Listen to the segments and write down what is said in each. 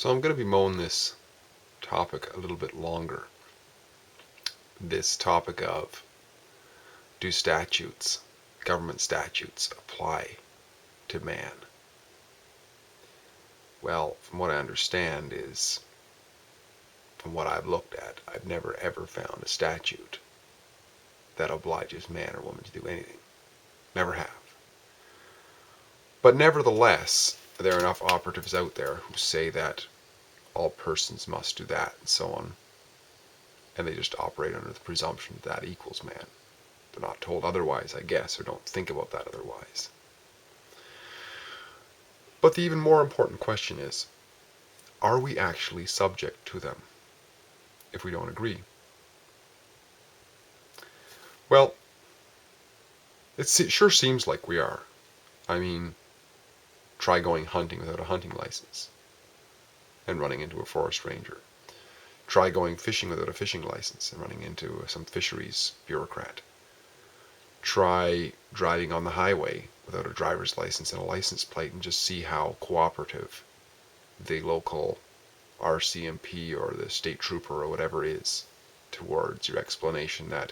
So I'm going to be mowing this topic a little bit longer. This topic of, do statutes, government statutes, apply to man? Well, from what I understand is, from what I've looked at, I've never ever found a statute that obliges man or woman to do anything. Never have. But nevertheless, there are enough operatives out there who say that all persons must do that and so on. And they just operate under the presumption that equals man. They're not told otherwise, I guess, or don't think about that otherwise. But the even more important question is, are we actually subject to them if we don't agree? Well, it sure seems like we are. I mean, try going hunting without a hunting license and running into a forest ranger. Try going fishing without a fishing license and running into some fisheries bureaucrat. Try driving on the highway without a driver's license and a license plate and just see how cooperative the local RCMP or the state trooper or whatever is towards your explanation that,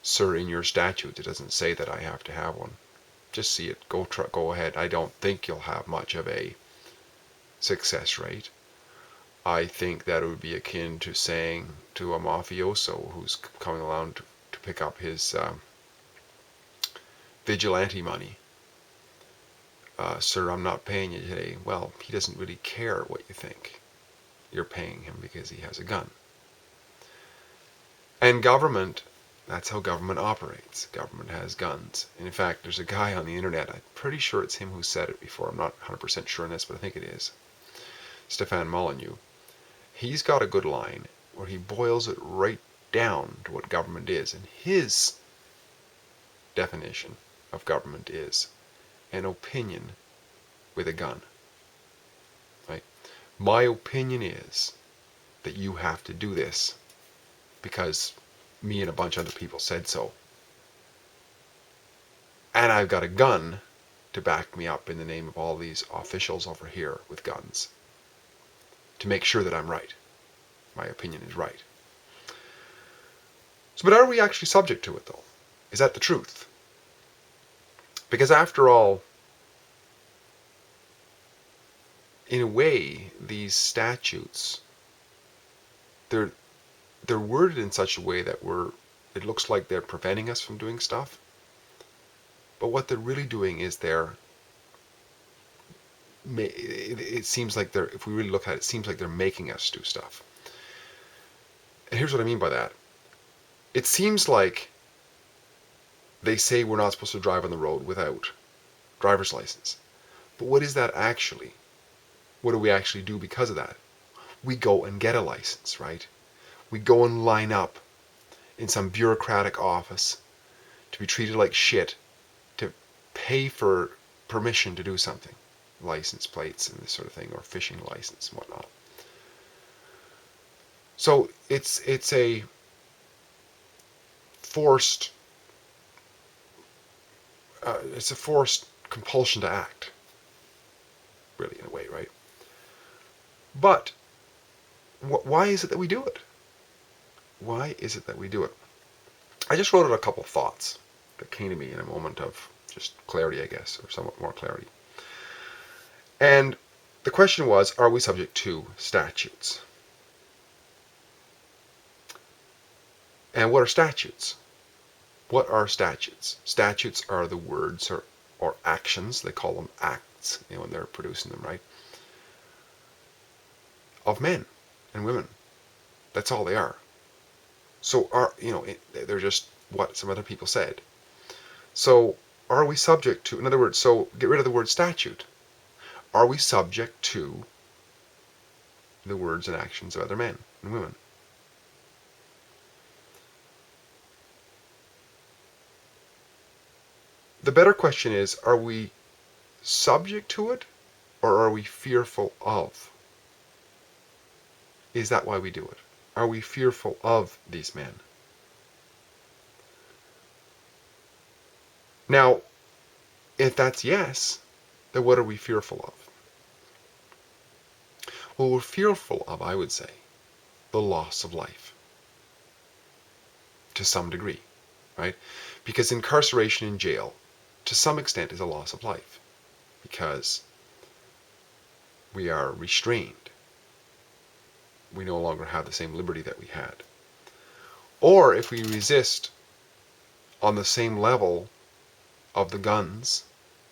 sir, in your statute it doesn't say that I have to have one. Just see it. Go ahead. I don't think you'll have much of a success rate. I think that it would be akin to saying to a mafioso who's coming along to pick up his vigilante money, sir, I'm not paying you today. Well, he doesn't really care what you think. You're paying him because he has a gun. And government, that's how government operates. Government has guns. And in fact, there's a guy on the internet, I'm pretty sure it's him who said it before. I'm not 100% sure on this, but I think it is. Stefan Molyneux. He's got a good line where he boils it right down to what government is. And his definition of government is an opinion with a gun. Right? My opinion is that you have to do this because me and a bunch of other people said so. And I've got a gun to back me up in the name of all these officials over here with guns to make sure that I'm right. My opinion is right. So, but are we actually subject to it, though? Is that the truth? Because after all, in a way, these statutes, they're worded in such a way that it looks like they're preventing us from doing stuff. But what they're really doing is it seems like if we really look at it, it seems like they're making us do stuff. And here's what I mean by that. It seems like they say we're not supposed to drive on the road without driver's license. But what is that actually? What do we actually do because of that? We go and get a license, right? We go and line up in some bureaucratic office to be treated like shit, to pay for permission to do something, license plates and this sort of thing, or fishing license and whatnot. So it's a forced compulsion to act, really, in a way, right? But why is it that we do it? Why is it that we do it? I just wrote out a couple thoughts that came to me in a moment of just clarity, I guess, or somewhat more clarity. And the question was, are we subject to statutes? And what are statutes? What are statutes? Statutes are the words or actions, they call them acts, when they're producing them, right? Of men and women. That's all they are. So they're just what some other people said. So are we subject to, in other words, so get rid of the word statute. Are we subject to the words and actions of other men and women? The better question is, are we subject to it or are we fearful of? Is that why we do it? Are we fearful of these men? Now, if that's yes, then what are we fearful of? Well, we're fearful of, I would say, the loss of life to some degree, right? Because incarceration in jail, to some extent, is a loss of life because we are restrained. We no longer have the same liberty that we had. Or if we resist on the same level of the guns,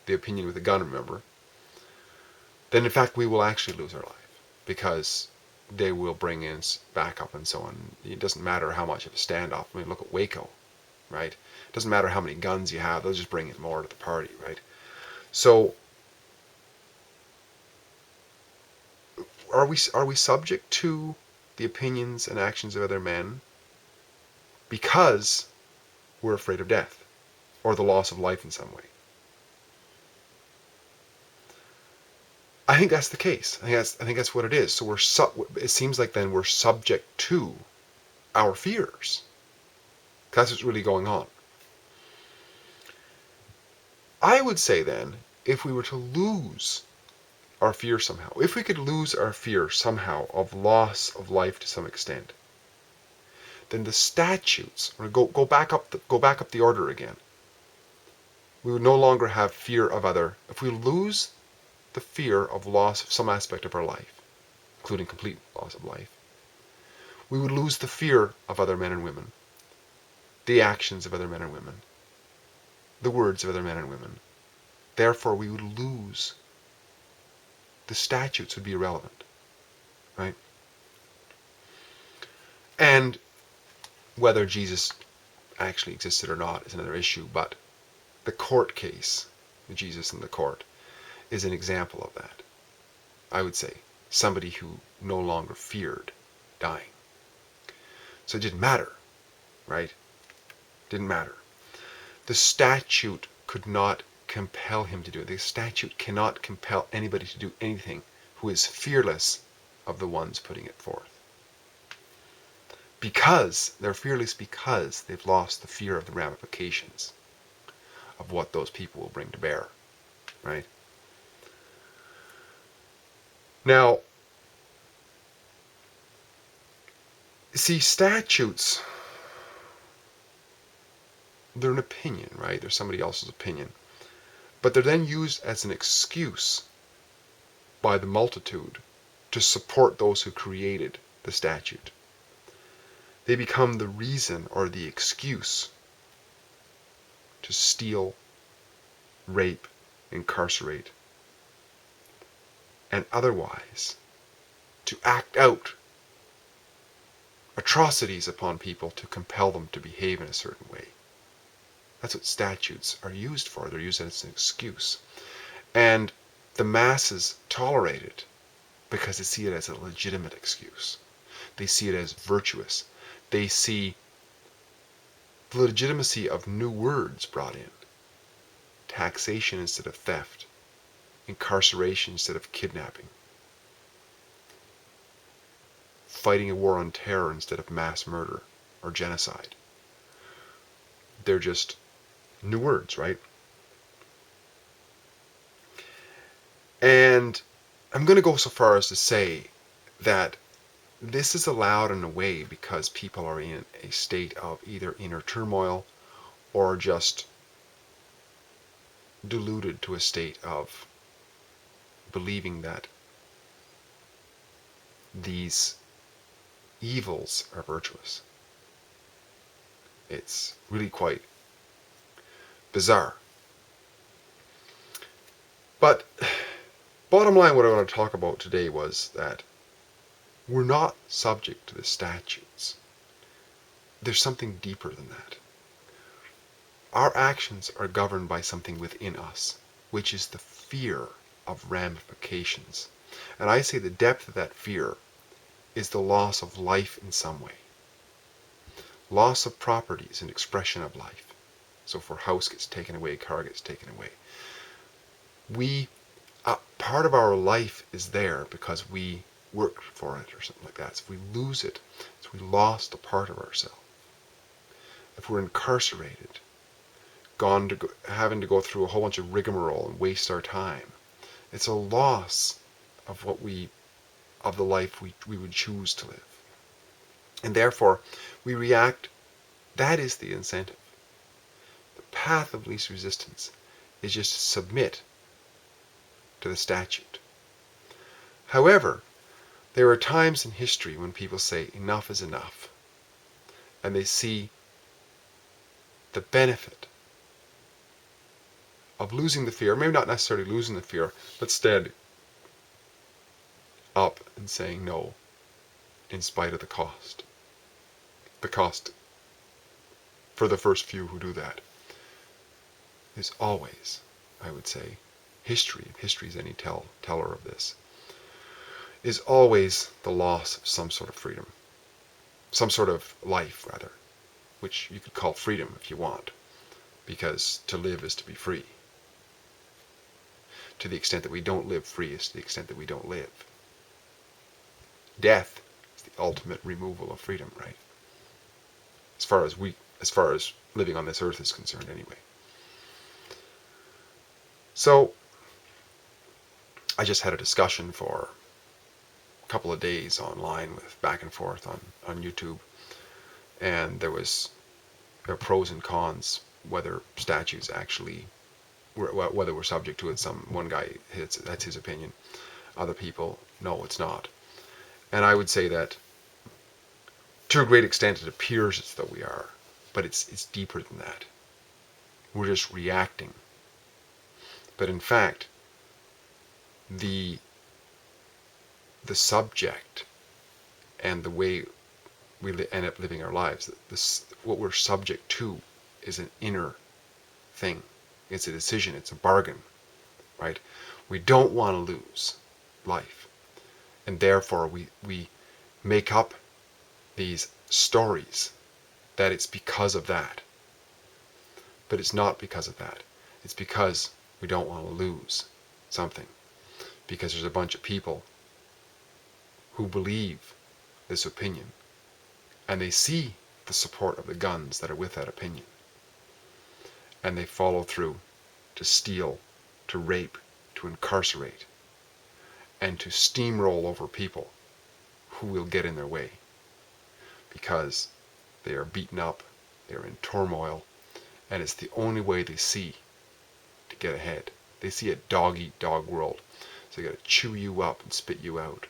the opinion with the gun, remember, then in fact we will actually lose our life because they will bring in backup and so on. It doesn't matter how much of a standoff. I mean, look at Waco, right? It doesn't matter how many guns you have. They'll just bring in more to the party, right? So are we subject to the opinions and actions of other men because we're afraid of death or the loss of life in some way? I think that's the case. I think that's what it is. So it seems like then we're subject to our fears. That's what's really going on. I would say then, if we were to lose our fear somehow, if we could lose our fear somehow of loss of life to some extent, then the statutes, or go back up the order again. We would no longer have fear of other. If we lose the fear of loss of some aspect of our life, including complete loss of life, we would lose the fear of other men and women, the actions of other men and women, the words of other men and women. Therefore, we would lose. The statutes would be irrelevant, right? And whether Jesus actually existed or not is another issue, but the court case, Jesus in the court, is an example of that. I would say somebody who no longer feared dying. So it didn't matter, right? Didn't matter. The statute could not compel him to do it. The statute cannot compel anybody to do anything who is fearless of the ones putting it forth. Because they're fearless because they've lost the fear of the ramifications of what those people will bring to bear, right? Now, see, statutes, they're an opinion, right? They're somebody else's opinion. But they're then used as an excuse by the multitude to support those who created the statute. They become the reason or the excuse to steal, rape, incarcerate, and otherwise to act out atrocities upon people to compel them to behave in a certain way. That's what statutes are used for. They're used as an excuse. And the masses tolerate it because they see it as a legitimate excuse. They see it as virtuous. They see the legitimacy of new words brought in. Taxation instead of theft. Incarceration instead of kidnapping. Fighting a war on terror instead of mass murder or genocide. They're just new words, right? And I'm going to go so far as to say that this is allowed in a way because people are in a state of either inner turmoil or just deluded to a state of believing that these evils are virtuous. It's really quite bizarre. But bottom line, what I want to talk about today was that we're not subject to the statutes. There's something deeper than that. Our actions are governed by something within us, which is the fear of ramifications. And I say the depth of that fear is the loss of life in some way. Loss of property is an expression of life. So if a house gets taken away, a car gets taken away. Part of our life is there because we worked for it or something like that. So if we lose it, so we lost a part of ourselves. If we're incarcerated, having to go through a whole bunch of rigmarole and waste our time, it's a loss of what we of the life we would choose to live. And therefore, we react. That is the incentive. The path of least resistance is just to submit to the statute. However, there are times in history when people say enough is enough, and they see the benefit of losing the fear, maybe not necessarily losing the fear, but standing up and saying no in spite of the cost. The cost for the first few who do that is always, I would say, history, if history is any teller of this, is always the loss of some sort of freedom, some sort of life, rather, which you could call freedom if you want, because to live is to be free. To the extent that we don't live free is to the extent that we don't live. Death is the ultimate removal of freedom, right? As far as living on this earth is concerned, anyway. So, I just had a discussion for a couple of days online with back and forth on YouTube, and there were pros and cons whether statutes actually whether we're subject to it. One guy that's his opinion. Other people, no, it's not. And I would say that to a great extent it appears as though we are, but it's deeper than that. We're just reacting. But in fact, the subject and the way we end up living our lives, what we're subject to is an inner thing. It's a decision, it's a bargain, right? We don't want to lose life. And therefore we make up these stories that it's because of that. But it's not because of that. It's because we don't want to lose something. Because there's a bunch of people who believe this opinion, and they see the support of the guns that are with that opinion, and they follow through to steal, to rape, to incarcerate, and to steamroll over people who will get in their way because they are beaten up, they are in turmoil, and it's the only way they see to get ahead. They see a dog-eat-dog world, so they got to chew you up and spit you out.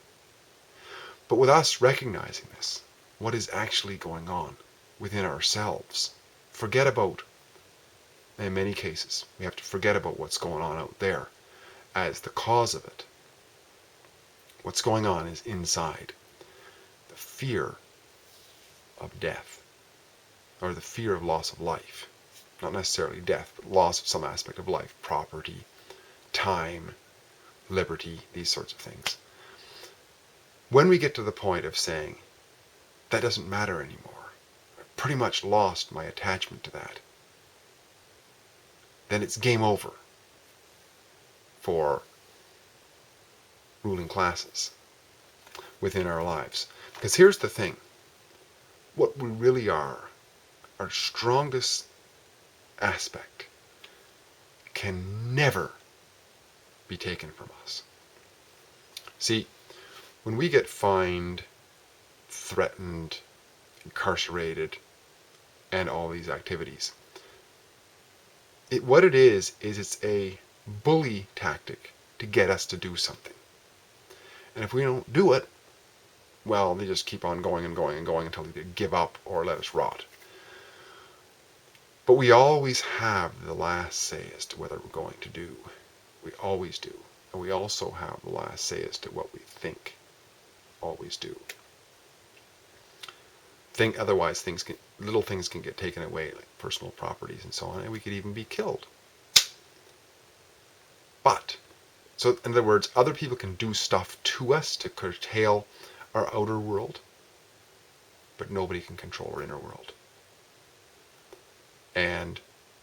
But with us recognizing this, what is actually going on within ourselves, forget about, in many cases, we have to forget about what's going on out there as the cause of it. What's going on is inside. The fear of death, or the fear of loss of life. Not necessarily death, but loss of some aspect of life, property, time, liberty, these sorts of things. When we get to the point of saying, that doesn't matter anymore, I've pretty much lost my attachment to that, then it's game over for ruling classes within our lives. Because here's the thing, what we really are, our strongest aspect, can never be taken from us. See, when we get fined, threatened, incarcerated, and all these activities, what it is it's a bully tactic to get us to do something. And if we don't do it, well, they just keep on going and going and going until they give up or let us rot. But we always have the last say as to whether we're going to do. We always do. And we also have the last say as to what we think. Always do. Otherwise, little things can get taken away, like personal properties and so on, and we could even be killed. But, so in other words, other people can do stuff to us to curtail our outer world, but nobody can control our inner world. And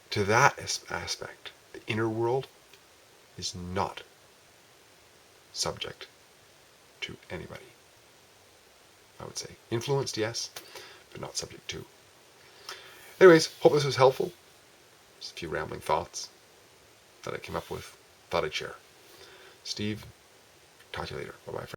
to that aspect, the inner world is not subject to anybody. I would say influenced, yes, but not subject to. Anyways, hope this was helpful. Just a few rambling thoughts that I came up with, thought I'd share. Steve, talk to you later. Bye-bye.